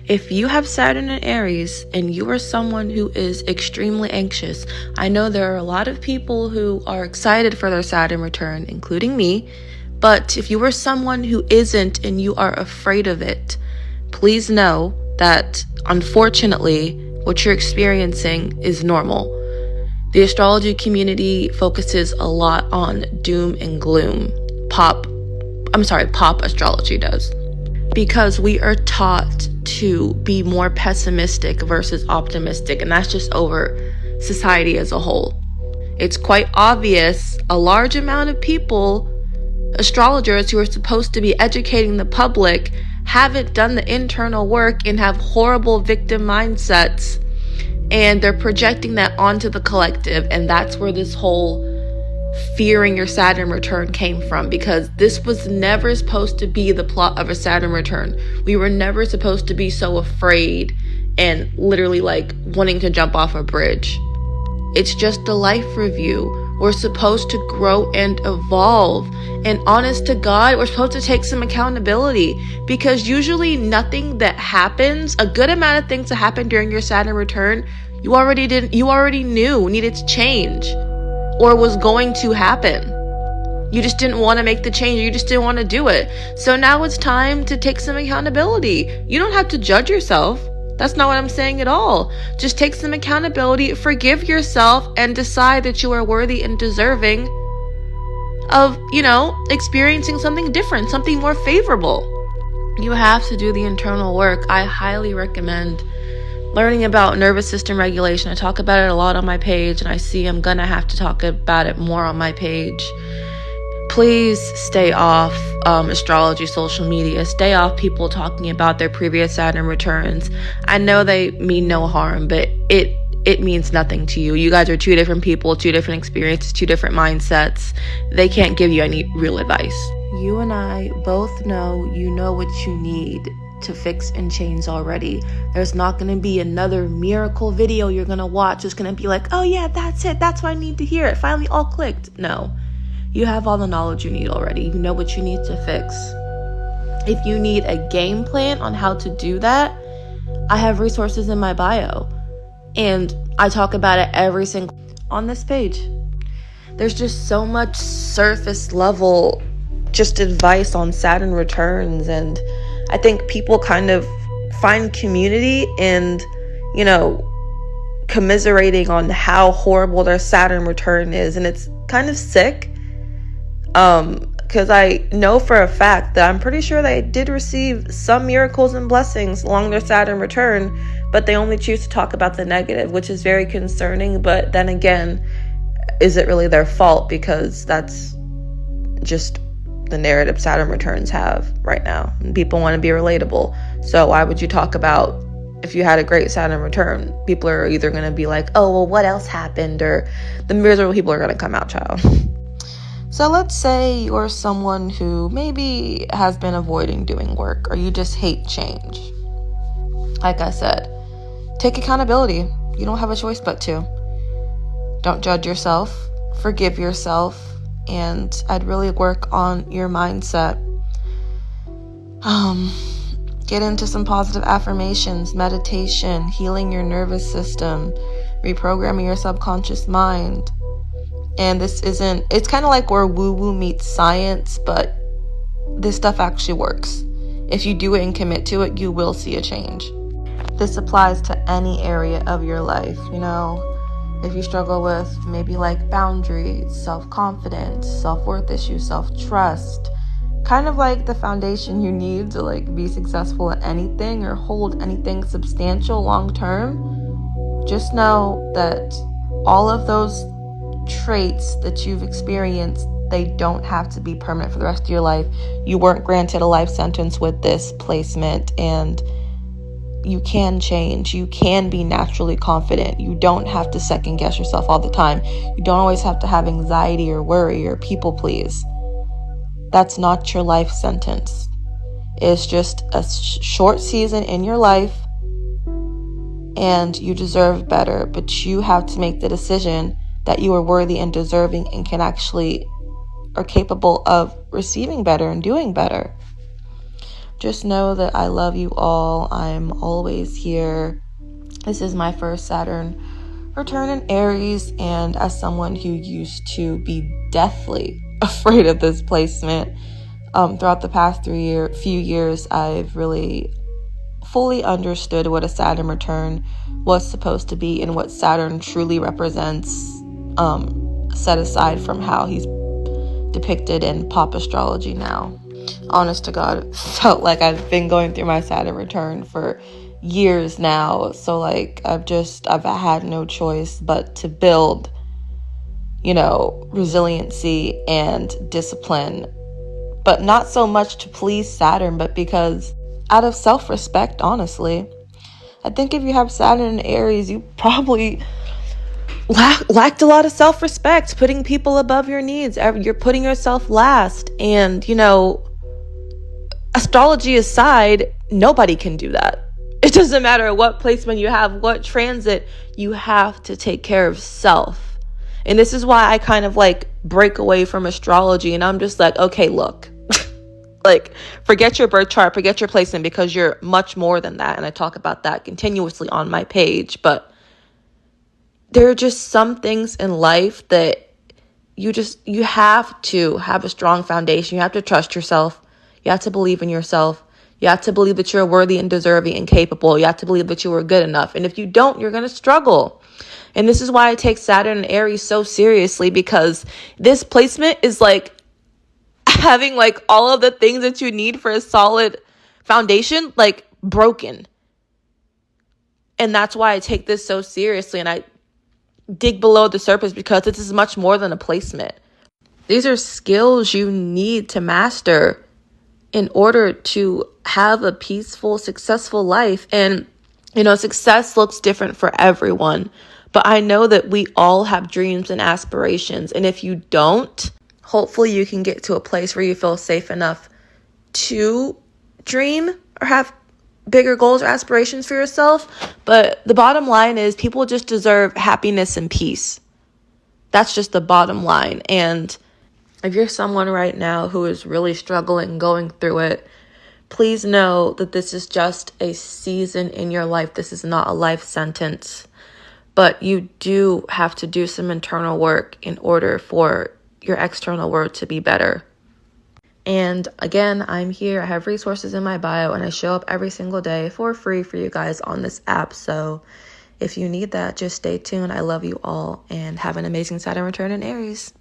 If you have Saturn in Aries and you are someone who is extremely anxious, I know there are a lot of people who are excited for their Saturn return, including me, but if you are someone who isn't and you are afraid of it, please know that unfortunately what you're experiencing is normal. The astrology community focuses a lot on doom and gloom. Pop astrology does. Because we are taught to be more pessimistic versus optimistic, and that's just over society as a whole. It's quite obvious a large amount of people, astrologers who are supposed to be educating the public, haven't done the internal work and have horrible victim mindsets, and they're projecting that onto the collective. And that's where this whole fearing your Saturn return came from, because this was never supposed to be the plot of a Saturn return. We were never supposed to be so afraid and literally like wanting to jump off a bridge. It's just a life review. We're supposed to grow and evolve. And honest to God, we're supposed to take some accountability, because usually nothing that happens, a good amount of things that happen during your Saturn return, you already knew needed to change or was going to happen. You just didn't want to make the change. You just didn't want to do it. So now it's time to take some accountability. You don't have to judge yourself. That's not what I'm saying at all. Just take some accountability, forgive yourself, and decide that you are worthy and deserving of, experiencing something different, something more favorable. You have to do the internal work. I highly recommend learning about nervous system regulation. I talk about it a lot on my page, and I see I'm gonna have to talk about it more on my page. Please stay off astrology social media. Stay off people talking about their previous Saturn returns. I know they mean no harm, but it means nothing to you. You guys are two different people, two different experiences, two different mindsets. They can't give you any real advice. You and I both know you know what you need to fix and change already. There's not going to be another miracle video you're going to watch. It's going to be like, oh yeah, that's it. That's what I need to hear. It finally all clicked. No, you have all the knowledge you need already. You know what you need to fix. If you need a game plan on how to do that, I have resources in my bio, and I talk about it every single on this page. There's just so much surface level just advice on Saturn returns, and I think people kind of find community and, commiserating on how horrible their Saturn return is. And it's kind of sick. Because I know for a fact that I'm pretty sure they did receive some miracles and blessings along their Saturn return, but they only choose to talk about the negative, which is very concerning. But then again, is it really their fault? Because that's just the narrative Saturn returns have right now, and people want to be relatable. So why would you talk about if you had a great Saturn return? People are either going to be like, oh well, what else happened, or the miserable people are going to come out, child. So let's say you're someone who maybe has been avoiding doing work, or you just hate change. Like I said, take accountability. You don't have a choice but to. Don't judge yourself, forgive yourself, and I'd really work on your mindset. Get into some positive affirmations, meditation, healing your nervous system, reprogramming your subconscious mind. And it's kind of like where woo-woo meets science, but this stuff actually works. If you do it and commit to it, you will see a change. This applies to any area of your life, If you struggle with maybe like boundaries, self-confidence, self-worth issues, self-trust, kind of like the foundation you need to like be successful at anything or hold anything substantial long-term, just know that all of those traits that you've experienced, they don't have to be permanent for the rest of your life. You weren't granted a life sentence with this placement, and you can change. You can be naturally confident. You don't have to second guess yourself all the time. You don't always have to have anxiety or worry or people please. That's not your life sentence. It's just a short season in your life, and you deserve better. But you have to make the decision that you are worthy and deserving and can actually are capable of receiving better and doing better. Just know that I love you all. I'm always here. This is my first Saturn return in Aries, and as someone who used to be deathly afraid of this placement, throughout the past few years, I've really fully understood what a Saturn return was supposed to be and what Saturn truly represents, set aside from how he's depicted in pop astrology now. Honest to God, felt like I've been going through my Saturn return for years now. So like I've had no choice but to build, resiliency and discipline, but not so much to please Saturn, but because out of self-respect, honestly. I think if you have Saturn in Aries, you probably lacked a lot of self-respect, putting people above your needs. You're putting yourself last. And, astrology aside, nobody can do that. It doesn't matter what placement you have, what transit, you have to take care of self. And this is why I kind of break away from astrology, and I'm just like, okay, look, forget your birth chart, forget your placement, because you're much more than that. And I talk about that continuously on my page. But there are just some things in life that you have to have a strong foundation. You have to trust yourself. You have to believe in yourself. You have to believe that you're worthy and deserving and capable. You have to believe that you are good enough. And if you don't, you're going to struggle. And this is why I take Saturn and Aries so seriously, because this placement is having all of the things that you need for a solid foundation, broken. And that's why I take this so seriously. And I dig below the surface, because this is much more than a placement. These are skills you need to master in order to have a peaceful, successful life. And, success looks different for everyone. But I know that we all have dreams and aspirations. And if you don't, hopefully you can get to a place where you feel safe enough to dream or have bigger goals or aspirations for yourself. But the bottom line is, people just deserve happiness and peace. That's just the bottom line. And if you're someone right now who is really struggling, going through it, please know that this is just a season in your life. This is not a life sentence. But you do have to do some internal work in order for your external world to be better. And again, I'm here. I have resources in my bio, and I show up every single day for free for you guys on this app. So if you need that, just stay tuned. I love you all, and have an amazing Saturn return in Aries.